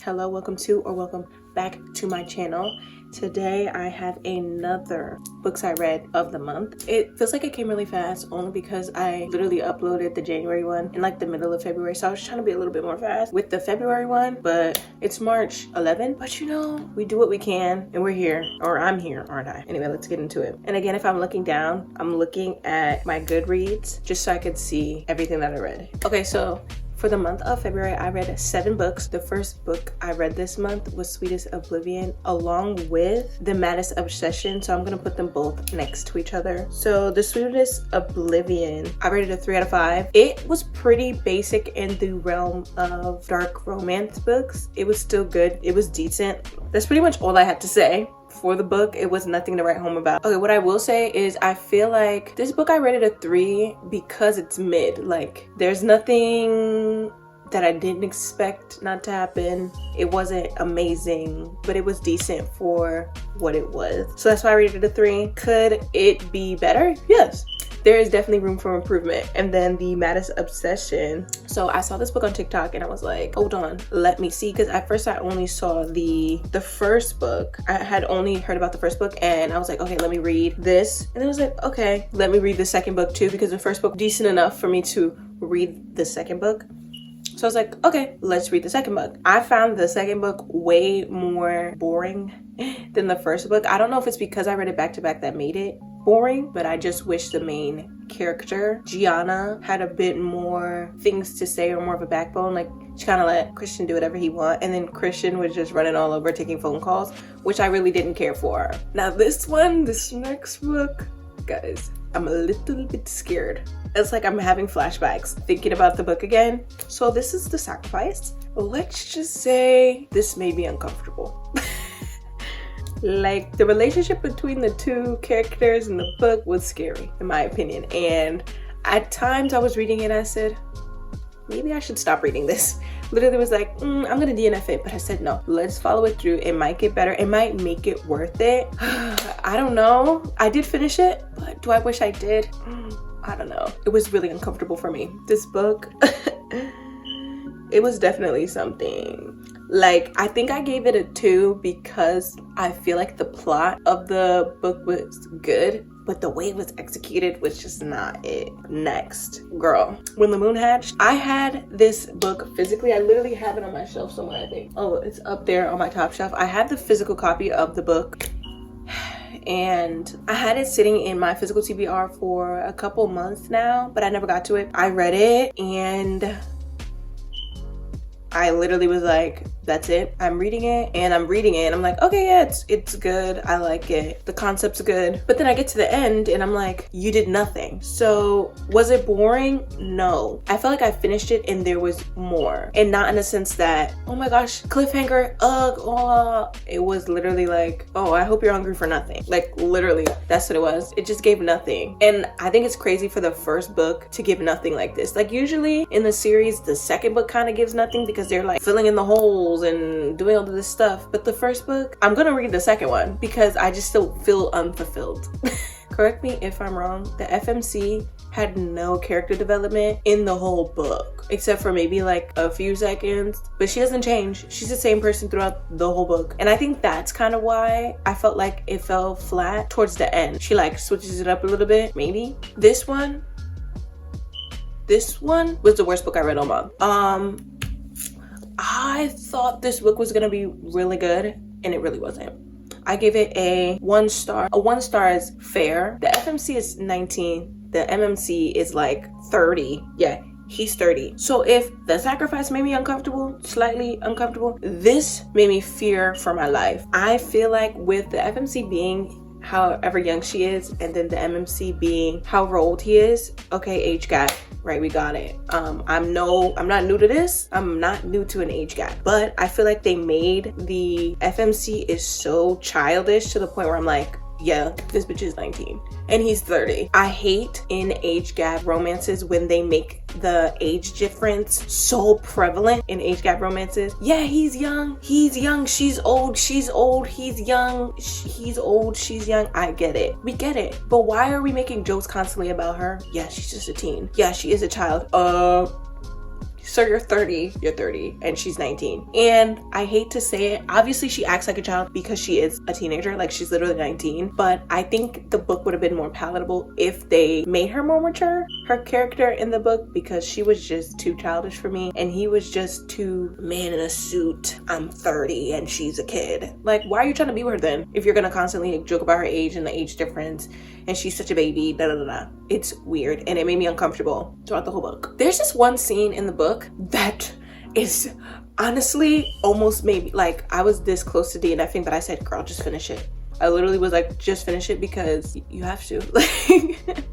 Hello, welcome back to my channel. Today I have another books I read of the month. It feels like it came really fast only because I literally uploaded the January one in like the middle of February, so I was trying to be a little bit more fast with the February one, but it's March 11th. But you know, we do what we can and we're here, or I'm here, aren't I? Anyway, let's get into it. And again, if I'm looking down, I'm looking at my Goodreads just so I could see everything that I read. Okay, so for the month of February, I read 7 books. The first book I read this month was Sweetest Oblivion, along with The Maddest Obsession. So I'm gonna put them both next to each other. So the Sweetest Oblivion, I rated a 3 out of 5. It was pretty basic in the realm of dark romance books. It was still good. It was decent. That's pretty much all I had to say. For the book, it was nothing to write home about. Okay, what I will say is I feel like this book I rated a 3 because it's mid. Like, there's nothing that I didn't expect not to happen. It wasn't amazing, but it was decent for what it was. So that's why I rated it a 3. Could it be better? Yes. There is definitely room for improvement. And then The Maddest Obsession. So I saw this book on TikTok and I was like, hold on, let me see. Because at first I only saw the first book. I had only heard about the first book and I was like, okay, let me read this. And then I was like, okay, let me read the second book too, because the first book was decent enough for me to read the second book. So I was like, okay, let's read the second book. I found the second book way more boring than the first book. I don't know if it's because I read it back to back that made it boring, but I just wish the main character, Gianna, had a bit more things to say or more of a backbone. Like, she kind of let Christian do whatever he want, and then Christian was just running all over taking phone calls, which I really didn't care for. Now this next book, guys, I'm a little bit scared. It's like I'm having flashbacks thinking about the book again. So this is The Sacrifice. Let's just say this made me uncomfortable. Like, the relationship between the two characters in the book was scary, in my opinion. And at times I was reading it and I said, maybe I should stop reading this. Literally was like, I'm gonna DNF it, but I said no, let's follow it through. It might get better, it might make it worth it. I don't know. I did finish it, but do I wish I did? I don't know. It was really uncomfortable for me. This book, it was definitely something. Like, I think I gave it a 2 because I feel like the plot of the book was good, but the way it was executed was just not it. Next, girl, When the Moon Hatched. I had this book physically. I literally have it on my shelf somewhere, I think. Oh, it's up there on my top shelf. I have the physical copy of the book. And I had it sitting in my physical TBR for a couple months now, but I never got to it. I read it and I literally was like, that's it. I'm reading it and I'm like, okay, yeah, it's good. I like it. The concept's good. But then I get to the end and I'm like, you did nothing. So was it boring? No. I felt like I finished it and there was more. And not in a sense that, oh my gosh, cliffhanger, ugh, oh. It was literally like, oh, I hope you're hungry for nothing. Like, literally, that's what it was. It just gave nothing. And I think it's crazy for the first book to give nothing like this. Like, usually in the series, the second book kind of gives nothing because they're like filling in the holes and doing all of this stuff. But the first book, I'm gonna read the second one because I just still feel unfulfilled. Correct me if I'm wrong. The FMC had no character development in the whole book, except for maybe like a few seconds, but she doesn't change. She's the same person throughout the whole book. And I think that's kind of why I felt like it fell flat towards the end. She like switches it up a little bit, maybe. This one was the worst book I read all month. I thought this book was gonna be really good and it really wasn't. I gave it a 1 star. A 1 star is fair. The FMC is 19. The MMC is like 30. Yeah, he's 30. So if The Sacrifice made me uncomfortable, slightly uncomfortable, this made me fear for my life. I feel like with the FMC being however young she is and then the MMC being however old he is, okay, age gap, right? We got it. I'm not new to this. I'm not new to an age gap, but I feel like they made the FMC is so childish to the point where I'm like, yeah, this bitch is 19 and he's 30. I hate in age gap romances when they make the age difference so prevalent in age gap romances. Yeah, he's young, she's old, he's young, he's old, she's young. I get it, we get it, but why are we making jokes constantly about her? Yeah, she's just a teen. Yeah, she is a child. sir, you're 30, and she's 19. And I hate to say it, obviously she acts like a child because she is a teenager, like she's literally 19, but I think the book would have been more palatable if they made her more mature, her character in the book, because she was just too childish for me, and he was just too man in a suit, I'm 30 and she's a kid. Like, why are you trying to be with her then if you're gonna constantly joke about her age and the age difference, and she's such a baby, da da da da. It's weird, and it made me uncomfortable throughout the whole book. There's this one scene in the book that is honestly almost maybe, like, I was this close to DNFing, but I said, girl, just finish it. I literally was like, just finish it because you have to. Like,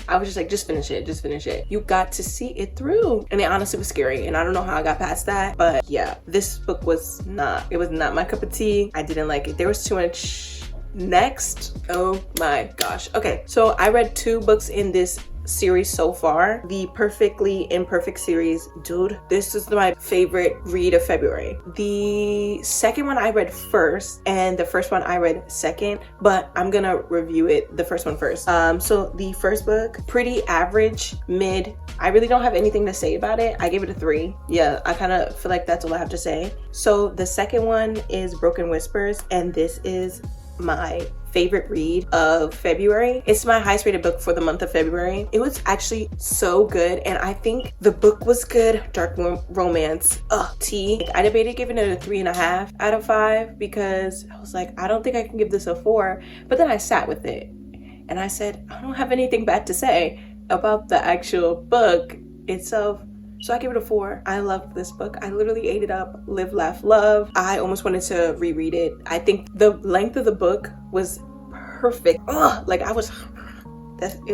I was just like, just finish it, just finish it. You got to see it through. And it honestly was scary, and I don't know how I got past that, but yeah, this book was not my cup of tea. I didn't like it. There was too much. Next, oh my gosh. Okay, so I read 2 books in this series so far. The Perfectly Imperfect series. Dude, this is my favorite read of February. The second one I read first, and the first one I read second, but I'm gonna review it, the first one first. So the first book, pretty average, mid. I really don't have anything to say about it. I gave it a 3. Yeah, I kind of feel like that's all I have to say. So the second one is Broken Whispers, and this is my favorite read of February. It's my highest rated book for the month of February. It was actually so good, and I think the book was good. Dark romance, tea. I debated giving it a 3.5 out of 5 because I was like, I don't think I can give this a 4, but then I sat with it and I said, I don't have anything bad to say about the actual book itself. So I give it a 4. I loved this book. I literally ate it up. Live, laugh, love. I almost wanted to reread it. I think the length of the book was perfect. Like it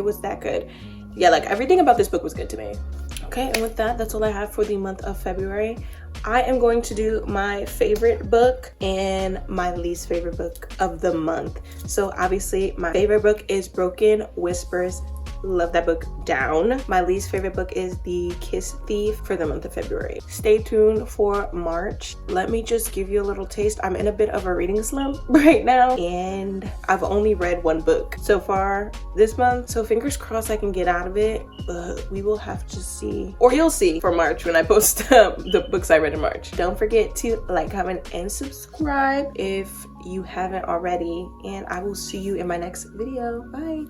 was that good. Yeah, like everything about this book was good to me. Okay, and with that, that's all I have for the month of February. I am going to do my favorite book and my least favorite book of the month. So obviously my favorite book is Broken Whispers. Love that book down. My least favorite book is The Kiss Thief for the month of February. Stay tuned for March. Let me just give you a little taste. I'm in a bit of a reading slump right now, and I've only read 1 book so far this month, so fingers crossed I can get out of it, but we will have to see, or you'll see for March when I post the books I read in March. Don't forget to like, comment, and subscribe if you haven't already, and I will see you in my next video. Bye.